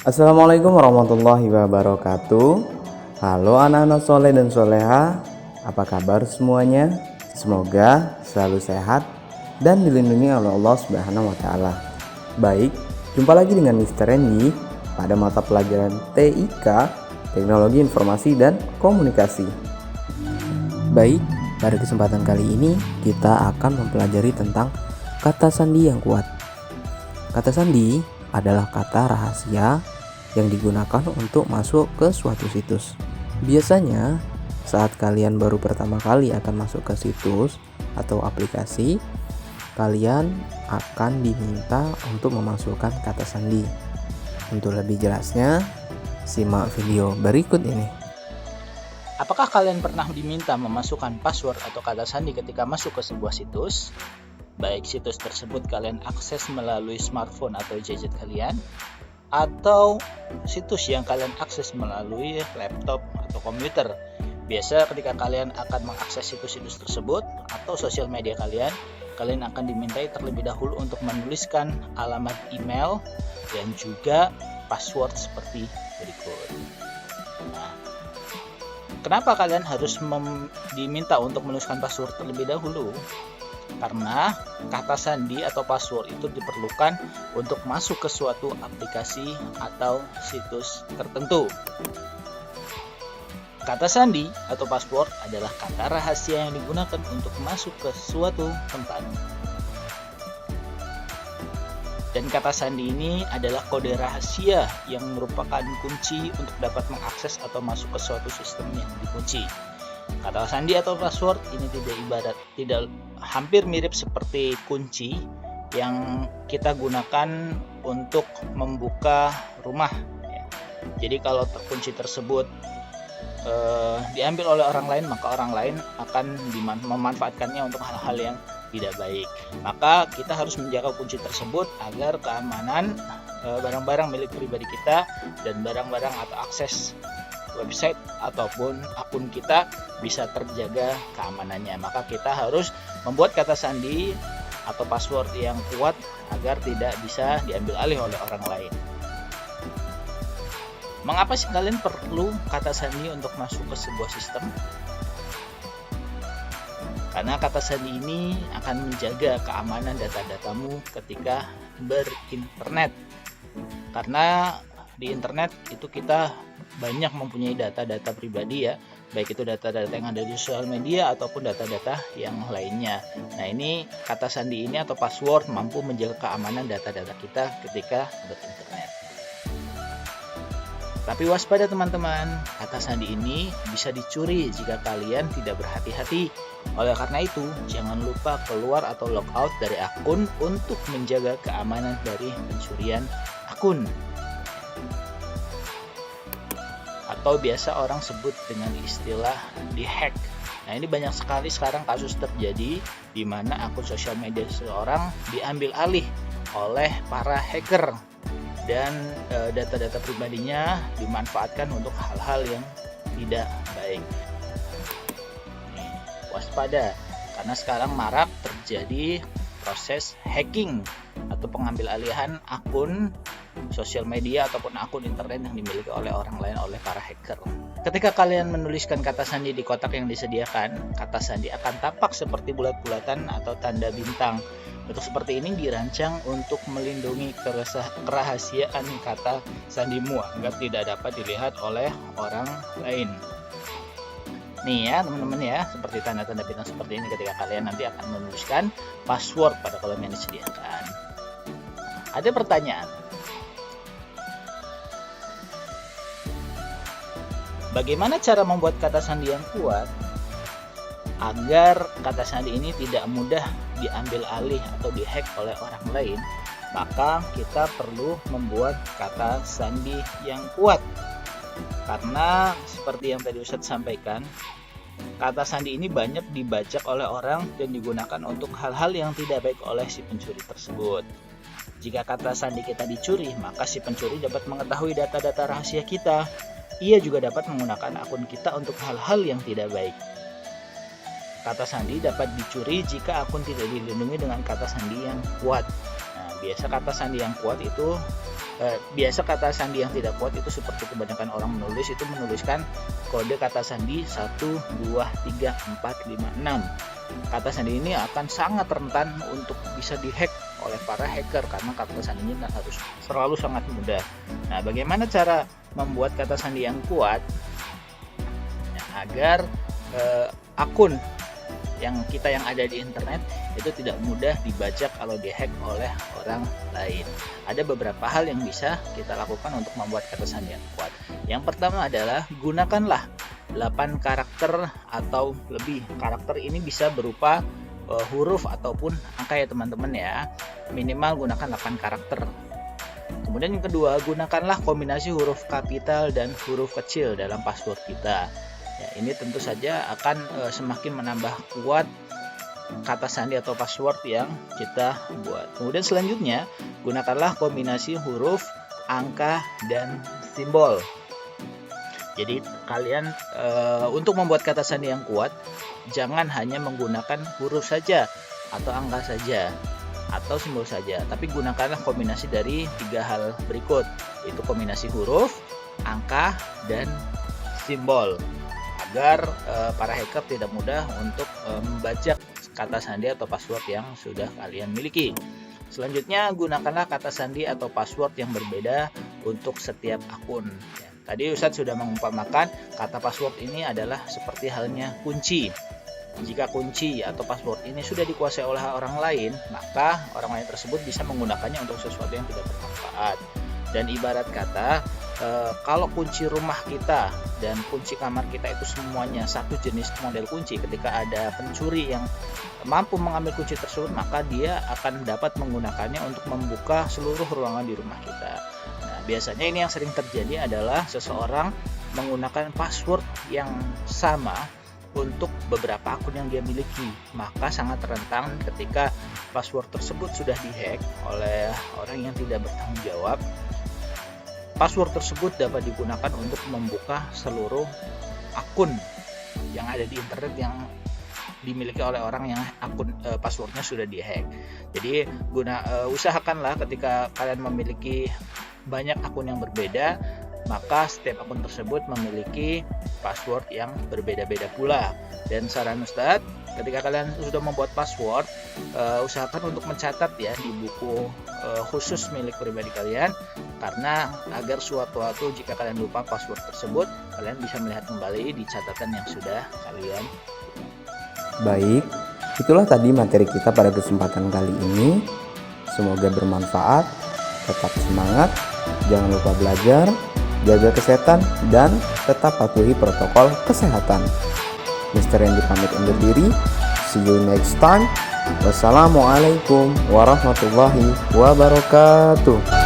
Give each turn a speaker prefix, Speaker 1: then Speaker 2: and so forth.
Speaker 1: Assalamualaikum warahmatullahi wabarakatuh. Halo anak-anak soleh dan soleha, apa kabar semuanya? Semoga selalu sehat dan dilindungi oleh Allah Subhanahu wa Ta'ala. Baik, jumpa lagi dengan Mr. Randy pada mata pelajaran TIK, Teknologi Informasi dan Komunikasi. Baik, pada kesempatan kali ini kita akan mempelajari tentang kata sandi yang kuat. Kata sandi adalah kata rahasia yang digunakan untuk masuk ke suatu situs. Biasanya saat kalian baru pertama kali akan masuk ke situs atau aplikasi, kalian akan diminta untuk memasukkan kata sandi. Untuk lebih jelasnya, simak video berikut ini.
Speaker 2: Apakah kalian pernah diminta memasukkan password atau kata sandi ketika masuk ke sebuah situs? Baik situs tersebut kalian akses melalui smartphone atau gadget kalian, atau situs yang kalian akses melalui laptop atau komputer. Biasa ketika kalian akan mengakses situs-situs tersebut atau sosial media kalian akan dimintai terlebih dahulu untuk menuliskan alamat email dan juga password seperti berikut. Nah, kenapa kalian harus diminta untuk menuliskan password terlebih dahulu? Karena kata sandi atau password itu diperlukan untuk masuk ke suatu aplikasi atau situs tertentu. Kata sandi atau password adalah kata rahasia yang digunakan untuk masuk ke suatu tempat. Dan kata sandi ini adalah kode rahasia yang merupakan kunci untuk dapat mengakses atau masuk ke suatu sistem yang dikunci. Kata sandi atau password ini tidak hampir mirip seperti kunci yang kita gunakan untuk membuka rumah. Jadi kalau kunci tersebut diambil oleh orang lain, maka orang lain akan memanfaatkannya untuk hal-hal yang tidak baik. Maka kita harus menjaga kunci tersebut agar keamanan barang-barang milik pribadi kita dan barang-barang atau akses website ataupun akun kita bisa terjaga keamanannya. Maka kita harus membuat kata sandi atau password yang kuat agar tidak bisa diambil alih oleh orang lain. Mengapa sih kalian perlu kata sandi untuk masuk ke sebuah sistem? Karena kata sandi ini akan menjaga keamanan data-datamu ketika berinternet. Karena di internet itu kita banyak mempunyai data-data pribadi ya, baik itu data-data yang ada di sosial media ataupun data-data yang lainnya. Nah, ini kata sandi ini atau password mampu menjaga keamanan data-data kita ketika berinternet. Tapi waspada teman-teman, kata sandi ini bisa dicuri jika kalian tidak berhati-hati. Oleh karena itu, jangan lupa keluar atau logout dari akun untuk menjaga keamanan dari pencurian akun. Atau biasa orang sebut dengan istilah dihack. Nah, ini banyak sekali sekarang kasus terjadi di mana akun sosial media seseorang diambil alih oleh para hacker dan data-data pribadinya dimanfaatkan untuk hal-hal yang tidak baik. Waspada, karena sekarang marak terjadi proses hacking atau pengambil alihan akun sosial media ataupun akun internet yang dimiliki oleh orang lain oleh para hacker. Ketika kalian menuliskan kata sandi di kotak yang disediakan, kata sandi akan tampak seperti bulat-bulatan atau tanda bintang. Bentuk seperti ini dirancang untuk melindungi kerahasiaan kata sandimu agar tidak dapat dilihat oleh orang lain. Nih ya teman-teman ya, seperti tanda-tanda bintang seperti ini ketika kalian nanti akan menuliskan password pada kolom yang disediakan. Ada pertanyaan, bagaimana cara membuat kata sandi yang kuat agar kata sandi ini tidak mudah diambil alih atau dihack oleh orang lain? Maka kita perlu membuat kata sandi yang kuat. Karena seperti yang tadi Ustadz sampaikan, kata sandi ini banyak dibajak oleh orang dan digunakan untuk hal-hal yang tidak baik oleh si pencuri tersebut. Jika kata sandi kita dicuri, maka si pencuri dapat mengetahui data-data rahasia kita. Ia juga dapat menggunakan akun kita untuk hal-hal yang tidak baik. Kata sandi dapat dicuri jika akun tidak dilindungi dengan kata sandi yang kuat. Nah, biasa kata sandi yang kuat itu biasa kata sandi yang tidak kuat itu seperti kebanyakan orang menulis itu menuliskan kode kata sandi 1, 2, 3, 4, 5, 6. Kata sandi ini akan sangat rentan untuk bisa dihack oleh para hacker karena kata sandinya harus selalu sangat mudah. Nah, bagaimana cara membuat kata sandi yang kuat agar akun yang ada di internet itu tidak mudah dibajak kalau dihack oleh orang lain? Ada beberapa hal yang bisa kita lakukan untuk membuat kata sandi yang kuat. Yang pertama adalah gunakanlah 8 karakter atau lebih. Karakter ini bisa berupa huruf ataupun angka ya teman-teman ya. Minimal gunakan 8 karakter. Kemudian yang kedua, gunakanlah kombinasi huruf kapital dan huruf kecil dalam password kita. Ya, ini tentu saja akan semakin menambah kuat kata sandi atau password yang kita buat. Kemudian selanjutnya, gunakanlah kombinasi huruf, angka, dan simbol. Jadi kalian untuk membuat kata sandi yang kuat, jangan hanya menggunakan huruf saja atau angka saja atau simbol saja, tapi gunakanlah kombinasi dari 3 hal berikut, yaitu kombinasi huruf, angka, dan simbol, agar para hacker tidak mudah untuk membajak kata sandi atau password yang sudah kalian miliki. Selanjutnya, gunakanlah kata sandi atau password yang berbeda untuk setiap akun. Tadi Ustadz sudah mengumpamakan kata password ini adalah seperti halnya kunci. Jika kunci atau password ini sudah dikuasai oleh orang lain, maka orang lain tersebut bisa menggunakannya untuk sesuatu yang tidak bermanfaat. Dan ibarat kata, kalau kunci rumah kita dan kunci kamar kita itu semuanya satu jenis model kunci, ketika ada pencuri yang mampu mengambil kunci tersebut, maka dia akan dapat menggunakannya untuk membuka seluruh ruangan di rumah kita. Nah, biasanya ini yang sering terjadi adalah seseorang menggunakan password yang sama untuk beberapa akun yang dia miliki, maka sangat rentan ketika password tersebut sudah dihack oleh orang yang tidak bertanggung jawab. Password tersebut dapat digunakan untuk membuka seluruh akun yang ada di internet yang dimiliki oleh orang yang akun passwordnya sudah dihack. Jadi usahakanlah ketika kalian memiliki banyak akun yang berbeda, maka setiap akun tersebut memiliki password yang berbeda-beda pula. Dan saran Ustadz, ketika kalian sudah membuat password, usahakan untuk mencatat ya di buku khusus milik pribadi kalian, karena agar suatu-waktu jika kalian lupa password tersebut, kalian bisa melihat kembali di catatan yang sudah kalian.
Speaker 1: Baik, itulah tadi materi kita pada kesempatan kali ini. Semoga bermanfaat. Tetap semangat, jangan lupa belajar, jaga kesehatan, dan tetap patuhi protokol kesehatan. Mr. Randy pamit undur diri. See you next time. Wassalamualaikum warahmatullahi wabarakatuh.